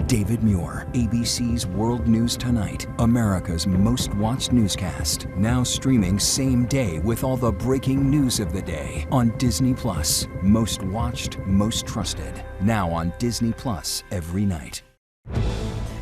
David Muir, ABC's World News Tonight, America's most watched newscast. Now streaming same day with all the breaking news of the day on Disney+. Most watched, most trusted. Now on Disney+ every night.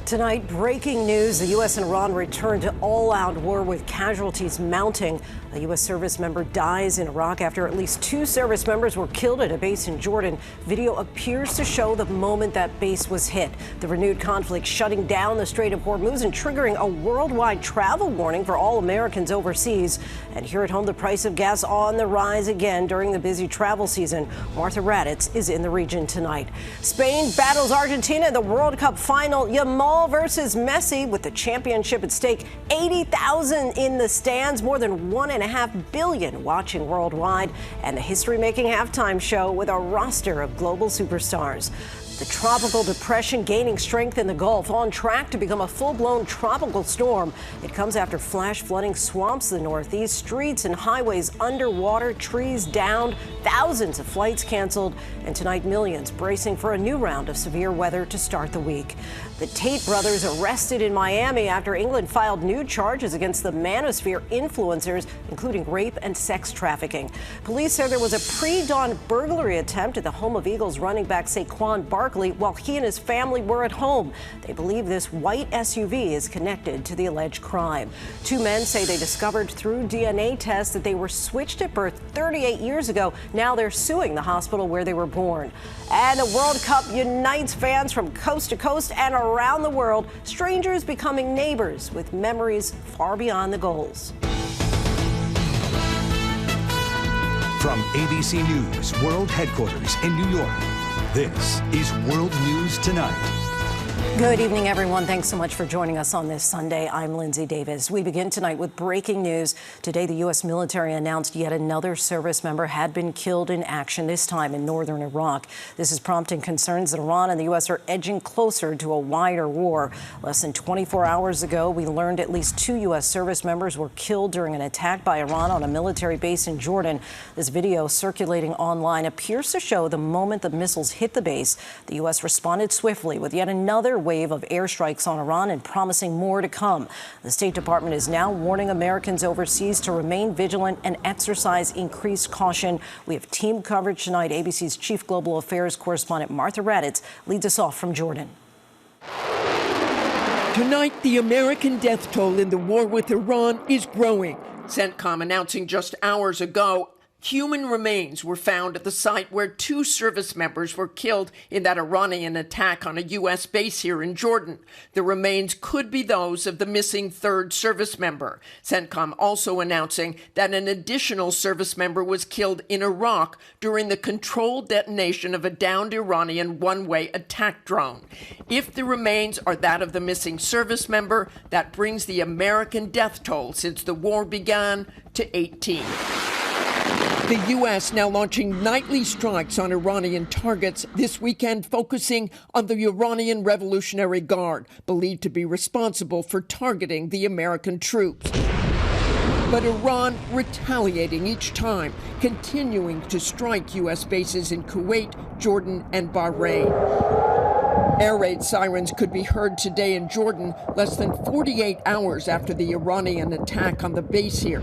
Tonight, breaking news. The U.S. and Iran return to all-out war with casualties mounting. A U.S. service member dies in Iraq after at least 2 service members were killed at a base in Jordan. Video appears to show the moment that base was hit. The renewed conflict shutting down the Strait of Hormuz and triggering a worldwide travel warning for all Americans overseas. And here at home, the price of gas on the rise again during the busy travel season. Martha Raddatz is in the region tonight. Spain battles Argentina in the World Cup Final. Yamal versus Messi with the championship at stake. 80,000 in the stands, more than 1.5 billion watching worldwide, and the history-making halftime show with a roster of global superstars. The tropical depression gaining strength in the Gulf, on track to become a full-blown tropical storm. It comes after flash flooding swamps the Northeast, streets and highways underwater, trees downed, thousands of flights canceled, and tonight millions bracing for a new round of severe weather to start the week. The Tate brothers arrested in Miami after England filed new charges against the manosphere influencers, including rape and sex trafficking. Police say there was a pre-dawn burglary attempt at the home of Eagles running back Saquan Barkley while he and his family were at home. They believe this white SUV is connected to the alleged crime. 2 men say they discovered through DNA tests that they were switched at birth 38 years ago. Now they're suing the hospital where they were born. And the World Cup unites fans from coast to coast and around the world, strangers becoming neighbors with memories far beyond the goals. From ABC News World Headquarters in New York, this is World News Tonight. Good evening, everyone. Thanks so much for joining us on this Sunday. I'm Lindsay Davis. We begin tonight with breaking news. Today, the U.S. military announced yet another service member had been killed in action, this time in northern Iraq. This is prompting concerns that Iran and the U.S. are edging closer to a wider war. Less than 24 hours ago, we learned at least 2 U.S. service members were killed during an attack by Iran on a military base in Jordan. This video circulating online appears to show the moment the missiles hit the base. The U.S. responded swiftly with yet another wave of airstrikes on Iran and promising more to come. The State Department is now warning Americans overseas to remain vigilant and exercise increased caution. We have team coverage tonight. ABC's Chief Global Affairs correspondent Martha Raddatz leads us off from Jordan. Tonight, the American death toll in the war with Iran is growing. CENTCOM announcing just hours ago human remains were found at the site where 2 service members were killed in that Iranian attack on a U.S. base here in Jordan. The remains could be those of the missing 3rd service member. CENTCOM also announcing that an additional service member was killed in Iraq during the controlled detonation of a downed Iranian one-way attack drone. If the remains are that of the missing service member, that brings the American death toll since the war began to 18. The U.S. now launching nightly strikes on Iranian targets this weekend, focusing on the Iranian Revolutionary Guard, believed to be responsible for targeting the American troops. But Iran retaliating each time, continuing to strike U.S. bases in Kuwait, Jordan, and Bahrain. Air raid sirens could be heard today in Jordan, less than 48 hours after the Iranian attack on the base here.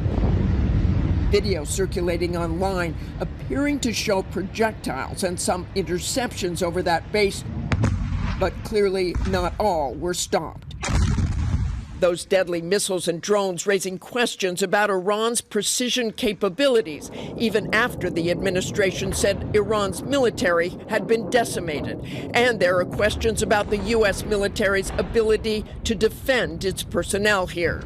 Video circulating online appearing to show projectiles and some interceptions over that base, but clearly not all were stopped. Those deadly missiles and drones raising questions about Iran's precision capabilities, even after the administration said Iran's military had been decimated. And there are questions about the U.S. military's ability to defend its personnel here.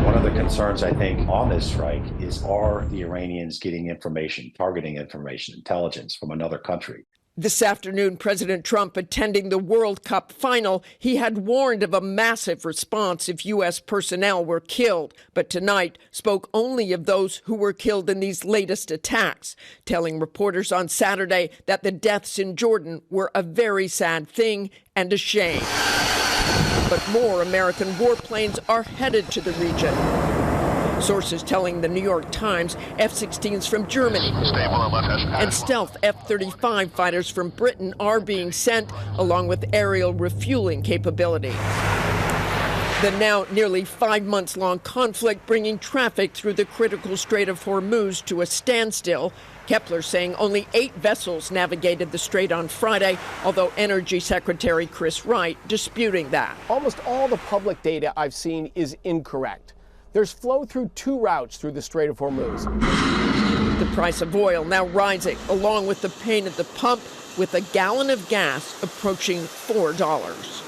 One of the concerns, I think, on this strike is, are the Iranians getting information, targeting information, intelligence from another country? This afternoon, President Trump attending the World Cup Final. He had warned of a massive response if U.S. personnel were killed, but tonight spoke only of those who were killed in these latest attacks, telling reporters on Saturday that the deaths in Jordan were a very sad thing and a shame. But more American warplanes are headed to the region. Sources telling the New York Times F-16s from Germany and stealth F-35 fighters from Britain are being sent, along with aerial refueling capability. The now nearly 5 months long conflict bringing traffic through the critical Strait of Hormuz to a standstill. Kepler saying only 8 vessels navigated the strait on Friday, although Energy Secretary Chris Wright disputing that. Almost all the public data I've seen is incorrect. There's flow through 2 routes through the Strait of Hormuz. The price of oil now rising, along with the pain at the pump, with a gallon of gas approaching $4.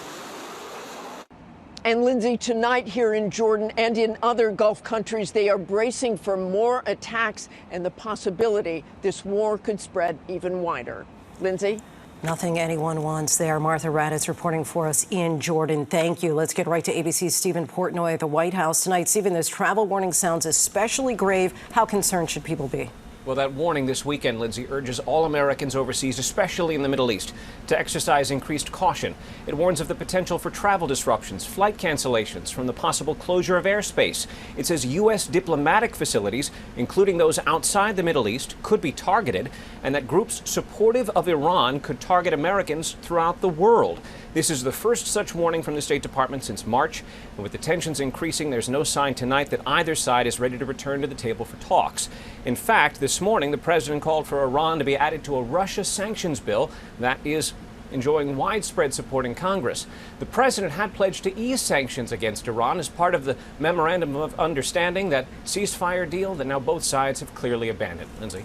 And Lindsay, tonight here in Jordan and in other Gulf countries, they are bracing for more attacks and the possibility this war could spread even wider. Lindsay? Nothing anyone wants there. Martha Raddatz reporting for us in Jordan. Thank you. Let's get right to ABC's Stephen Portnoy at the White House tonight. Stephen, this travel warning sounds especially grave. How concerned should people be? Well, that warning this weekend, Lindsay, urges all Americans overseas, especially in the Middle East, to exercise increased caution. It warns of the potential for travel disruptions, flight cancellations, from the possible closure of airspace. It says U.S. diplomatic facilities, including those outside the Middle East, could be targeted, and that groups supportive of Iran could target Americans throughout the world. This is the first such warning from the State Department since March. And with the tensions increasing, there's no sign tonight that either side is ready to return to the table for talks. In fact, this morning, the president called for Iran to be added to a Russia sanctions bill that is enjoying widespread support in Congress. The president had pledged to ease sanctions against Iran as part of the memorandum of understanding, that ceasefire deal that now both sides have clearly abandoned. Lindsay.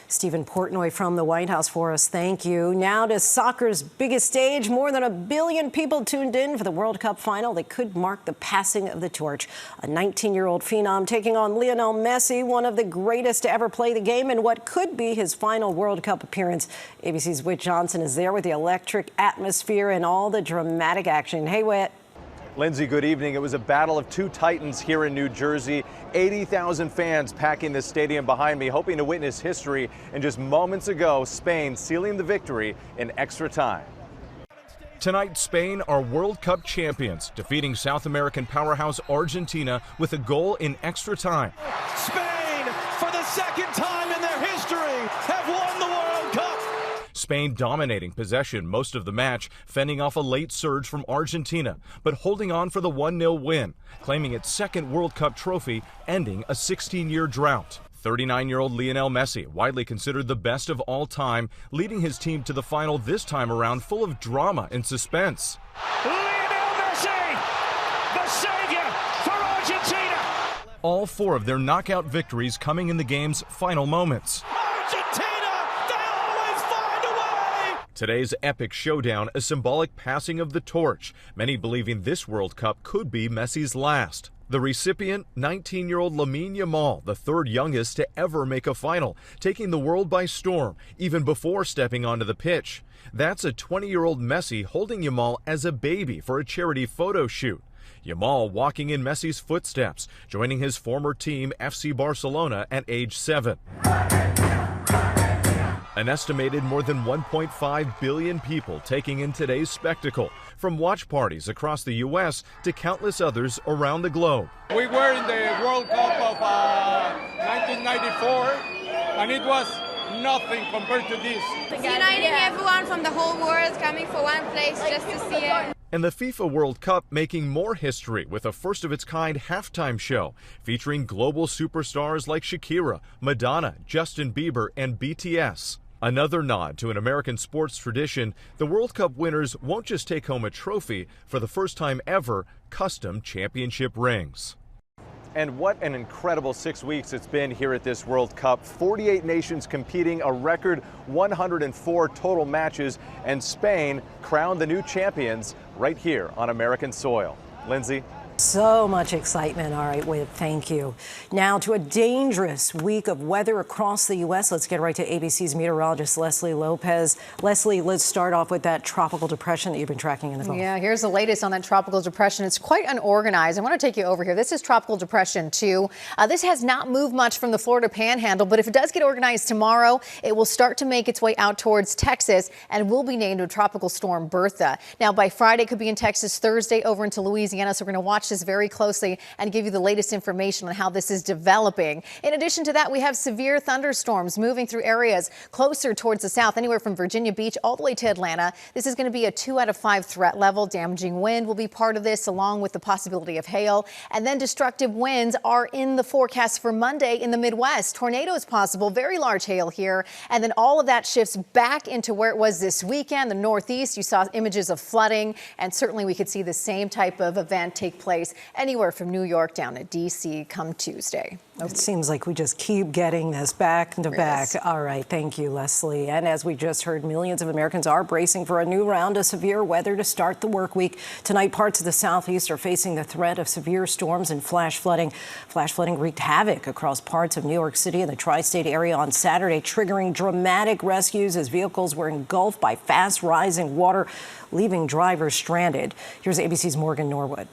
Stephen Portnoy from the White House for us. Thank you. Now to soccer's biggest stage. More than 1 billion people tuned in for the World Cup final that could mark the passing of the torch. A 19-year-old phenom taking on Lionel Messi, one of the greatest to ever play the game, and what could be his final World Cup appearance. ABC's Whit Johnson is there with the electric atmosphere and all the dramatic action. Hey, Whit. Lindsay, good evening. It was a battle of 2 titans here in New Jersey. 80,000 fans packing the stadium behind me, hoping to witness history. And just moments ago, Spain sealing the victory in extra time. Tonight, Spain are World Cup champions, defeating South American powerhouse Argentina with a goal in extra time. Spain, for the second time in their history, have won the World Cup. Spain dominating possession most of the match, fending off a late surge from Argentina, but holding on for the 1-0 win, claiming its second World Cup trophy, ending a 16-year drought. 39-year-old Lionel Messi, widely considered the best of all time, leading his team to the final this time around full of drama and suspense. Lionel Messi, the savior for Argentina. All 4 of their knockout victories coming in the game's final moments. Today's epic showdown, a symbolic passing of the torch, many believing this World Cup could be Messi's last. The recipient, 19-year-old Lamine Yamal, the 3rd youngest to ever make a final, taking the world by storm, even before stepping onto the pitch. That's a 20-year-old Messi holding Yamal as a baby for a charity photo shoot. Yamal walking in Messi's footsteps, joining his former team FC Barcelona at age 7. An estimated more than 1.5 billion people taking in today's spectacle, from watch parties across the U.S. to countless others around the globe. We were in the World Cup of 1994, and it was nothing compared to this. Uniting everyone from the whole world coming for one place just to see it. And the FIFA World Cup making more history with a first-of-its-kind halftime show featuring global superstars like Shakira, Madonna, Justin Bieber, and BTS. Another nod to an American sports tradition, the World Cup winners won't just take home a trophy, for the first time ever, custom championship rings. And what an incredible 6 weeks it's been here at this World Cup. 48 nations competing, a record 104 total matches, and Spain crowned the new champions right here on American soil. Lindsay? So much excitement. All right, Whit, thank you. Now to a dangerous week of weather across the U.S. Let's get right to ABC's meteorologist, Leslie Lopez. Leslie, let's start off with that tropical depression that you've been tracking in the Gulf. Yeah, here's the latest on that tropical depression. It's quite unorganized. I want to take you over here. This is Tropical Depression 2. This has not moved much from the Florida Panhandle, but if it does get organized tomorrow, it will start to make its way out towards Texas and will be named a Tropical Storm Bertha. Now, by Friday, it could be in Texas, Thursday over into Louisiana, so we're going to watch watch this very closely and give you the latest information on how this is developing. In addition to that, we have severe thunderstorms moving through areas closer towards the south, anywhere from Virginia Beach all the way to Atlanta. This is going to be a 2 out of 5 threat level. Damaging wind will be part of this, along with the possibility of hail. And then destructive winds are in the forecast for Monday in the Midwest. Tornadoes possible, very large hail here. And then all of that shifts back into where it was this weekend. The Northeast, you saw images of flooding, and certainly we could see the same type of event take place anywhere from New York down to D.C. come Tuesday. It seems like we just keep getting this back to back. All right. Thank you, Leslie. And as we just heard, millions of Americans are bracing for a new round of severe weather to start the work week. Tonight, parts of the southeast are facing the threat of severe storms and flash flooding. Flash flooding wreaked havoc across parts of New York City and the tri-state area on Saturday, triggering dramatic rescues as vehicles were engulfed by fast rising water, leaving drivers stranded. Here's ABC's Morgan Norwood.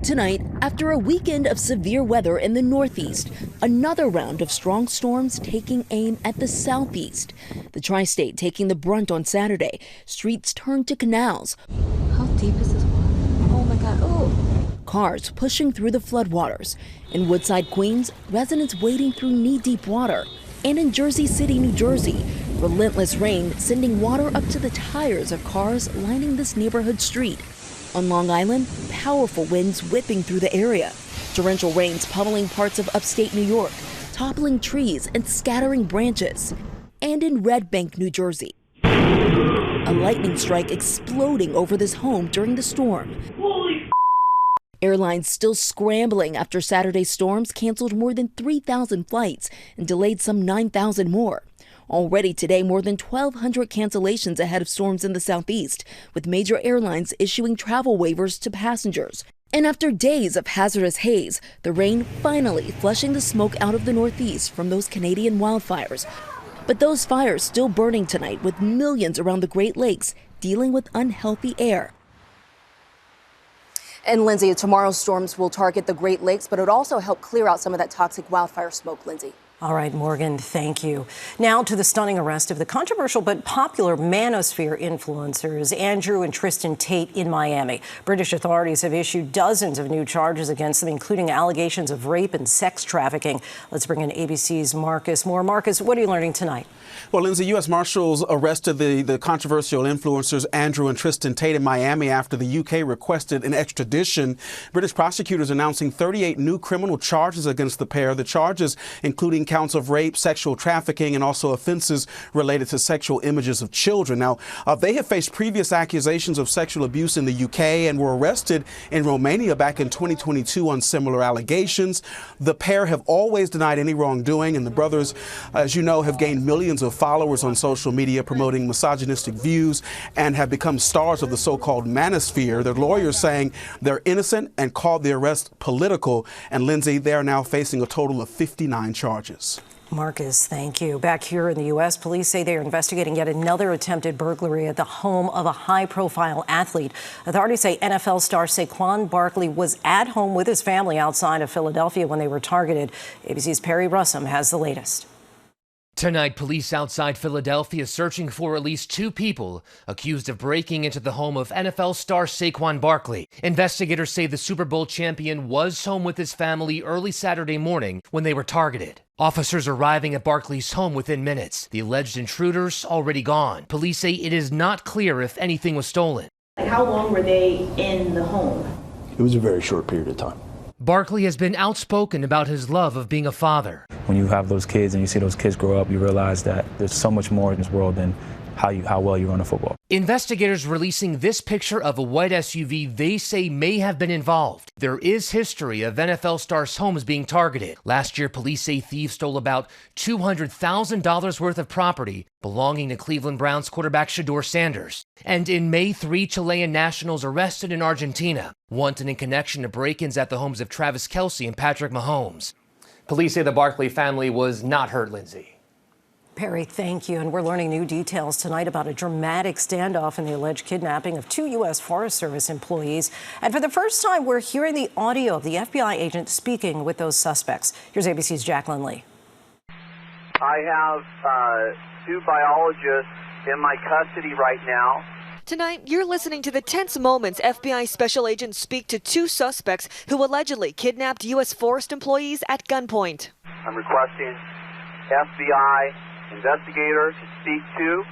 Tonight, after a weekend of severe weather in the Northeast, another round of strong storms taking aim at the Southeast. The tri-state taking the brunt on Saturday. Streets turned to canals. How deep is this water? Oh my God, oh! Cars pushing through the floodwaters. In Woodside, Queens, residents wading through knee-deep water. And in Jersey City, New Jersey, relentless rain sending water up to the tires of cars lining this neighborhood street. On Long Island, powerful winds whipping through the area. Torrential rains pummeling parts of upstate New York, toppling trees and scattering branches. And in Red Bank, New Jersey, a lightning strike exploding over this home during the storm. Airlines still scrambling after Saturday's storms canceled more than 3,000 flights and delayed some 9,000 more. Already today, more than 1,200 cancellations ahead of storms in the southeast, with major airlines issuing travel waivers to passengers. And after days of hazardous haze, the rain finally flushing the smoke out of the northeast from those Canadian wildfires. But those fires still burning tonight, with millions around the Great Lakes dealing with unhealthy air. And Lindsay, tomorrow's storms will target the Great Lakes, but it would also help clear out some of that toxic wildfire smoke, Lindsay. All right, Morgan, thank you. Now to the stunning arrest of the controversial but popular manosphere influencers Andrew and Tristian Tate in Miami. British authorities have issued dozens of new charges against them, including allegations of rape and sex trafficking. Let's bring in ABC's Marcus Moore. Marcus, what are you learning tonight? Well, Lindsay, U.S. Marshals arrested the controversial influencers Andrew and Tristian Tate in Miami after the U.K. requested an extradition. British prosecutors announcing 38 new criminal charges against the pair. The charges including counts of rape, sexual trafficking, and also offenses related to sexual images of children. Now, they have faced previous accusations of sexual abuse in the U.K. and were arrested in Romania back in 2022 on similar allegations. The pair have always denied any wrongdoing, and the brothers, as you know, have gained millions of followers on social media promoting misogynistic views and have become stars of the so-called manosphere. Their lawyers saying they're innocent and called the arrest political. And Lindsay, they are now facing a total of 59 charges. Marcus, thank you. Back here in the U.S., police say they are investigating yet another attempted burglary at the home of a high-profile athlete. Authorities say NFL star Saquan Barkley was at home with his family outside of Philadelphia when they were targeted. ABC's Perry Russum has the latest. Tonight, police outside Philadelphia searching for at least 2 people accused of breaking into the home of NFL star Saquan Barkley. Investigators say the Super Bowl champion was home with his family early Saturday morning when they were targeted. Officers arriving at Barkley's home within minutes. The alleged intruders already gone. Police say it is not clear if anything was stolen. How long were they in the home? It was a very short period of time. Barkley has been outspoken about his love of being a father. When you have those kids and you see those kids grow up, you realize that there's so much more in this world than how well you run a football. Investigators releasing this picture of a white SUV they say may have been involved. There is history of NFL stars' homes being targeted. Last year, police say thieves stole about $200,000 worth of property belonging to Cleveland Browns quarterback Shedeur Sanders. And in May, 3 Chilean nationals arrested in Argentina, wanted in connection to break-ins at the homes of Travis Kelce and Patrick Mahomes. Police say the Barkley family was not hurt, Lindsay. Perry, thank you. And we're learning new details tonight about a dramatic standoff in the alleged kidnapping of 2 U.S. Forest Service employees. And for the first time, we're hearing the audio of the FBI agent speaking with those suspects. Here's ABC's Jacqueline Lee. I have 2 biologists in my custody right now. Tonight, you're listening to the tense moments FBI special agents speak to two suspects who allegedly kidnapped U.S. Forest employees at gunpoint. I'm requesting FBI investigator to speak to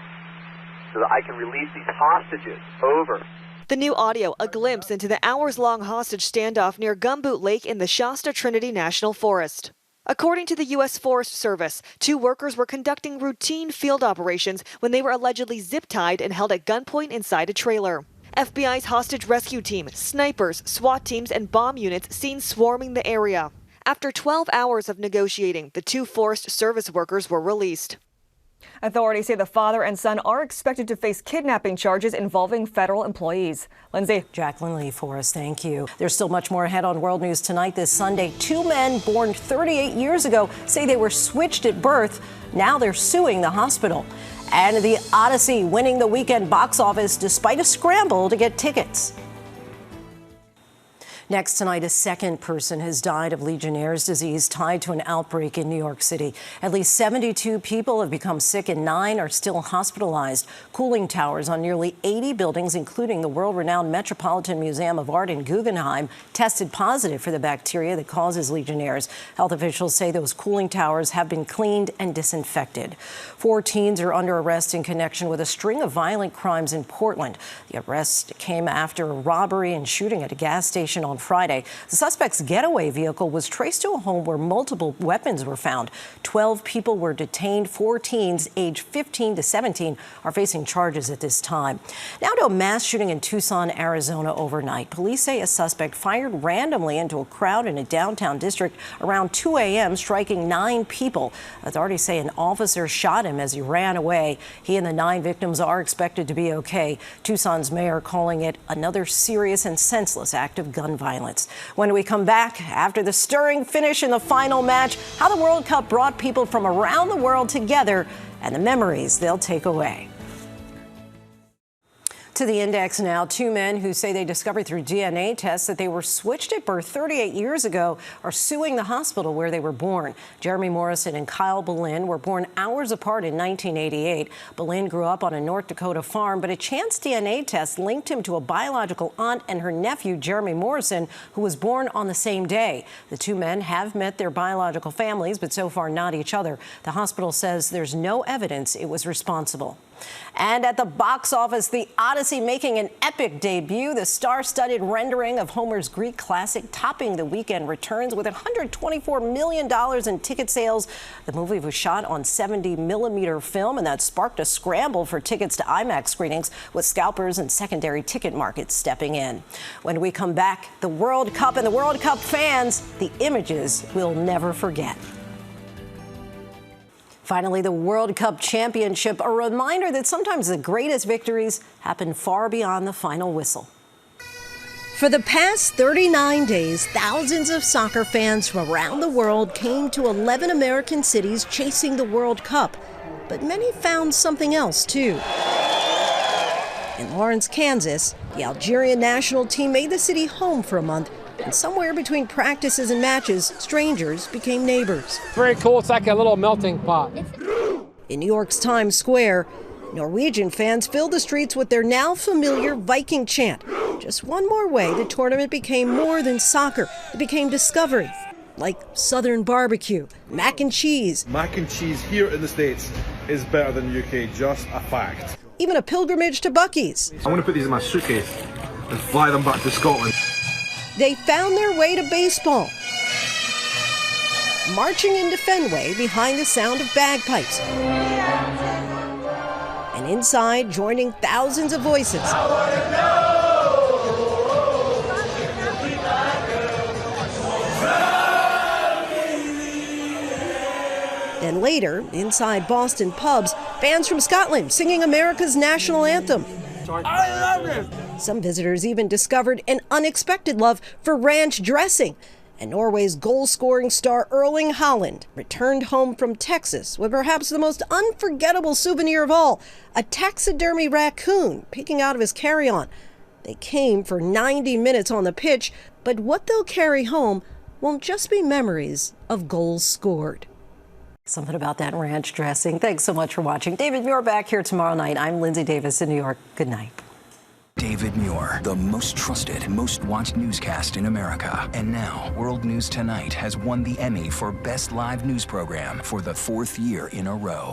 so that I can release these hostages. Over. The new audio, a glimpse into the hours-long hostage standoff near Gumboot Lake in the Shasta Trinity National Forest. According to the U.S. Forest Service, two workers were conducting routine field operations when they were allegedly zip-tied and held at gunpoint inside a trailer. FBI's hostage rescue team, snipers, SWAT teams, and bomb units seen swarming the area. After 12 hours of negotiating, the two Forest Service workers were released. Authorities say the father and son are expected to face kidnapping charges involving federal employees. Lindsay. Jacqueline Lee Forrest, thank you. There's still much more ahead on World News Tonight this Sunday. Two men born 38 years ago say they were switched at birth. Now they're suing the hospital. And the Odyssey winning the weekend box office despite a scramble to get tickets. Next tonight, a second person has died of legionnaires' disease tied to an outbreak in New York City. At least 72 people have become sick and 9 are still hospitalized. Cooling towers on nearly 80 buildings, including the world-renowned Metropolitan Museum of Art in Guggenheim, tested positive for the bacteria that causes legionnaires. Health officials say those cooling towers have been cleaned and disinfected. 4 teens are under arrest in connection with a string of violent crimes in Portland. The arrest came after a robbery and shooting at a gas station on Friday. The suspect's getaway vehicle was traced to a home where multiple weapons were found. 12 people were detained. 4 teens aged 15 to 17 are facing charges at this time. Now to a mass shooting in Tucson, Arizona overnight. Police say a suspect fired randomly into a crowd in a downtown district around 2 a.m., striking 9 people. Authorities say an officer shot him as he ran away. He and the 9 victims are expected to be okay. Tucson's mayor calling it another serious and senseless act of gun violence. When we come back, after the stirring finish in the final match, how the World Cup brought people from around the world together and the memories they'll take away. To the index now, 2 men who say they discovered through DNA tests that they were switched at birth 38 years ago are suing the hospital where they were born. Jeremy Morrison and Kyle Boleyn were born hours apart in 1988. Boleyn grew up on a North Dakota farm, but a chance DNA test linked him to a biological aunt and her nephew, Jeremy Morrison, who was born on the same day. The 2 men have met their biological families, but so far not each other. The hospital says there's no evidence it was responsible. And at the box office, the Odyssey making an epic debut. The star-studded rendering of Homer's Greek classic topping the weekend returns with $124 million in ticket sales. The movie was shot on 70mm film, and that sparked a scramble for tickets to IMAX screenings, with scalpers and secondary ticket markets stepping in. When we come back, the World Cup and the World Cup fans, the images we'll never forget. Finally, the World Cup Championship, a reminder that sometimes the greatest victories happen far beyond the final whistle. For the past 39 days, thousands of soccer fans from around the world came to 11 American cities chasing the World Cup. But many found something else, too. In Lawrence, Kansas, the Algerian national team made the city home for a month. And somewhere between practices and matches, strangers became neighbors. Very cool. It's like a little melting pot. In New York's Times Square, Norwegian fans filled the streets with their now familiar Viking chant. Just one more way the tournament became more than soccer. It became discovery, like Southern barbecue, mac and cheese. Mac and cheese here in the States is better than the UK, just a fact. Even a pilgrimage to Buc-ee's. I'm going to put these in my suitcase and fly them back to Scotland. They found their way to baseball, marching into Fenway behind the sound of bagpipes, and inside joining thousands of voices. Then later, inside Boston pubs, fans from Scotland singing America's national anthem. I love it! Some visitors even discovered an unexpected love for ranch dressing. And Norway's goal-scoring star Erling Haaland returned home from Texas with perhaps the most unforgettable souvenir of all, a taxidermy raccoon peeking out of his carry-on. They came for 90 minutes on the pitch, but what they'll carry home won't just be memories of goals scored. Something about that ranch dressing. Thanks so much for watching. David Muir back here tomorrow night. I'm Lindsay Davis in New York. Good night. David Muir, the most trusted, most watched newscast in America. And now, World News Tonight has won the Emmy for Best Live News Program for the 4th year in a row.